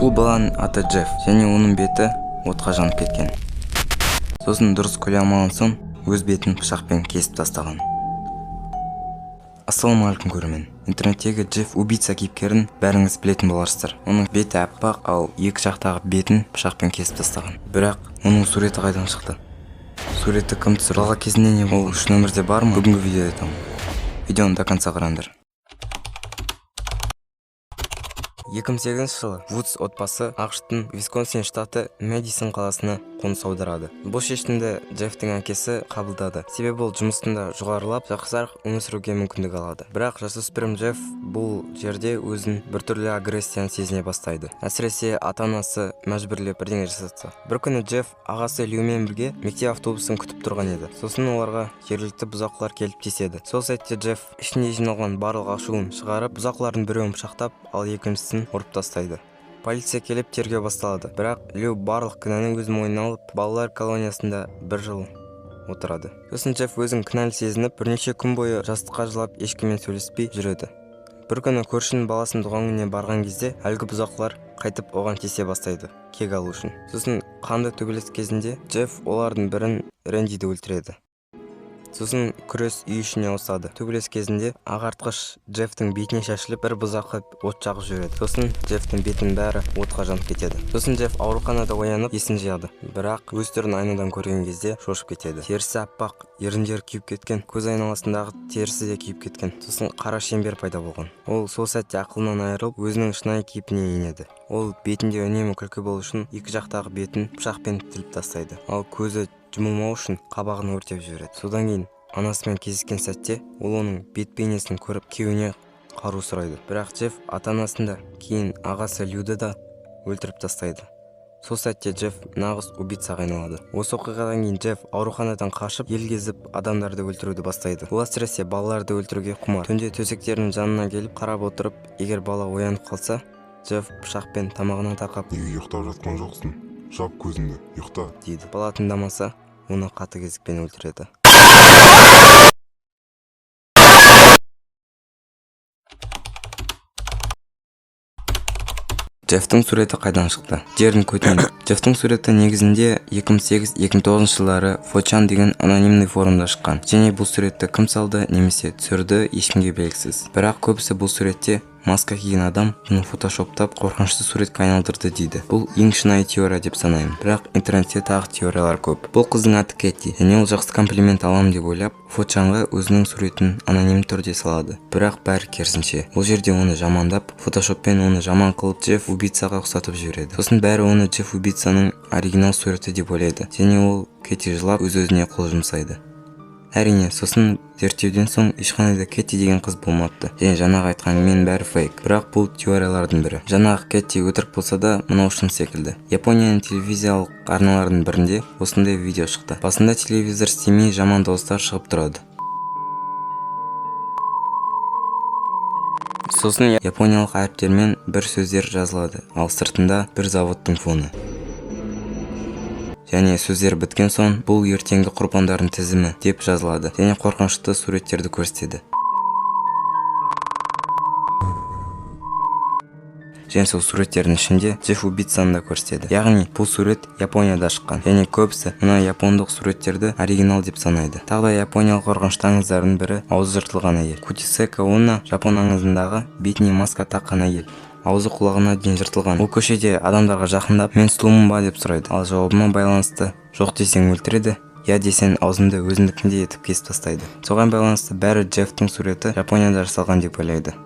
Бұл баланың аты Джефф, және оның беті отқа жанып кеткен. Сосын дұрыс көре алмаған соң өз бетін пышақпен кесіп тастаған. Ассалаумағалейкум көрермен. Интернеттегі Джефф убийца кейіпкерін бәріңіз білетін боларсыздар. Оның беті аппақ, ал екі жақтағы бетін пышақпен кесіп тастаған. Бірақ оның суреті қайдан шықты? Суретті кім түсірді? Бала кезінде не болды? Ол шын өмірде бар ма? Бүгінгі видеода айтамын. Видеоны до конца қараңдар. 2008 жылы Вудс отбасы ақштың Висконсин штаты Мэдисон қаласына қоныс аударады. Бұл шешімді Джеффтің әкесі қабылдады. Себебі ол жұмысында жоғарылап, жақсырақ өмір сүруге мүмкіндік алады. Бірақ жасөспірім Джефф бұл жерде өзін біртүрлі агрессияны сезіне бастайды. Әсіресе ата-анасы мәжбүрлеп бірдеңе жасатса. Бір күні Джефф ағасы Льюмен бірге мектеп автобусын күтіп тұрған еді. Сосын оларға жергілікті бұзақылар келіп тиіседі. Сол сәтте Джефф ішінде жиналған барлық ашуын шығарып, бұзақылардың біреуін пышақтап, ал екіншісін ұрып тастайды. Полиция келіп тергеу басталады. Бірақ Лью барлық кінәні өз мойнына алып, балалар колониясында 1 жыл отырады. Сосын Джефф өзін кінәлі сезініп, бірнеше күн бойы жастыққа жылап, ешкіммен сөйлеспей жүреді. Бір күні көршінің баласын туған күніне барған кезде, әлгі бұзақылар қайтып оған тиісе бастайды, кек алу үшін. Сосын қанды төбелес кезінде Джефф олардың бірін Рэндиді өлтіреді. Сосын күрес үй ішіне ауысады. Төбелес кезінде ағартқыш Джеффтің бетіне шашылып, бір бұзақы от жағып жібереді. Сосын Джеффтің бетінің бәрі отқа жанып кетеді. Сосын Джефф ауруханада оянып, есін жияды. Бірақ өз түрін айнадан көрген кезде шошып кетеді. Терісі аппақ, еріндері күйіп кеткен, көз айналасындағы терісі де күйіп кеткен. Сосын қара шеңбер пайда болған. Ол сол сәтте ақылынан айырылып, өзінің шынайы кейпіне енеді. Ол бетінде үнемі күлкі болу үшін екі жақтағы бетін пышақпен тіліп тастайды. Ал көзі жұмылмау үшін қабағын өртеп жібереді. Содан кейін анасымен кездескен сәтте ол оның бет бейнесін көріп күйеуіне қару сұрайды. Бірақ Джефф ата-анасында кейін ағасы Льюді да өлтіріп тастайды. Сол сәтте Джефф нағыз убийцаға айналады. Осы оқиғадан кейін Джефф ауруханадан қашып, ел кезіп адамдарды өлтіруді бастайды. Ол әсіресе балаларды өлтіруге құмар. Түнде төсектерінің жанына келіп қарап отырып, егер бала оянып қалса, Джефф пышақпен тамағына тақап, "Неге ұйықтап жатқан жоқсың? Жап көзіңді, ұйықта" дейді. Бала тыңдамаса, оны қатыгездікпен өлтіреді. Джеффтің суреті қайдан шықты? Жердің көтені. Джеффтің суреті негізінде 2008-2009 жылдары 4chan деген анонимный форумда шыққан. Және бұл суретті кім салды немесе түсірді ешкімге белгісіз. Бірақ көбісі бұл суретте маска киген адам оны фотошоптап қорқынышты суретке айналдырды дейді. Бұл ең шынайы теория деп санаймын. Бірақ интернетте тағы теориялар көп. Бұл қыздың аты Кэти, және ол жақсы комплимент алам деп ойлап, 4chanға өзінің суретін аноним түрде салады. Бірақ бәрі керісінше. Ол жерде оны жамандап, фотошоппен оны жаман қылып, Джефф убийцаға ұқсатып жібереді. Сосын бәрі оны Джефф убийцаның оригинал суреті деп ойлайды. Және ол Кэти жылап өз-өзіне қол жұмсайды. Әрине, сосын зерттеуден соң ешқандай Кэти деген қыз болмапты. Және жаңағы айтқан мен бәрі фейк. Бірақ бұл теориялардың бірі. Жаңағы Кэти өтірік болса да, мынау шын секілді. Японияның телевизиялық арналарының бірінде осындай видео шықты. Басында телевизор істемей жаман дауыстар шығып тұрады. Сосын япониялық әріптермен бір сөздер жазылады, ал сыртында бір заводтың фоны. Және сөздер біткен соң бұл ертеңгі құрбандардың тізімі деп жазылады. Және қорқынышты суреттерді көрсетеді. Және сол суреттердің ішінде Джефф убийцаны да көрсетеді. Яғни бұл сурет Японияда шыққан. Және көбісі мына япондық суреттерді оригинал деп санайды. Тағы да япониялық қорқынышты аңыздардың бірі аузы жыртылған әйел. Кутисека Уна жапон аңызындағы бетіне маска таққан әйел. Аузы құлағына дейін жыртылған. Ол көшеде адамдарға жақындап, мен сұлумын ба деп сұрайды. Ал жауабына байланысты жоқ десең өлтіреді, я десең аузыңды өзіндікіндей етіп кесіп тастайды. Соған байланысты бәрі Джеффтің суреті Японияда жасалған деп ойлайды.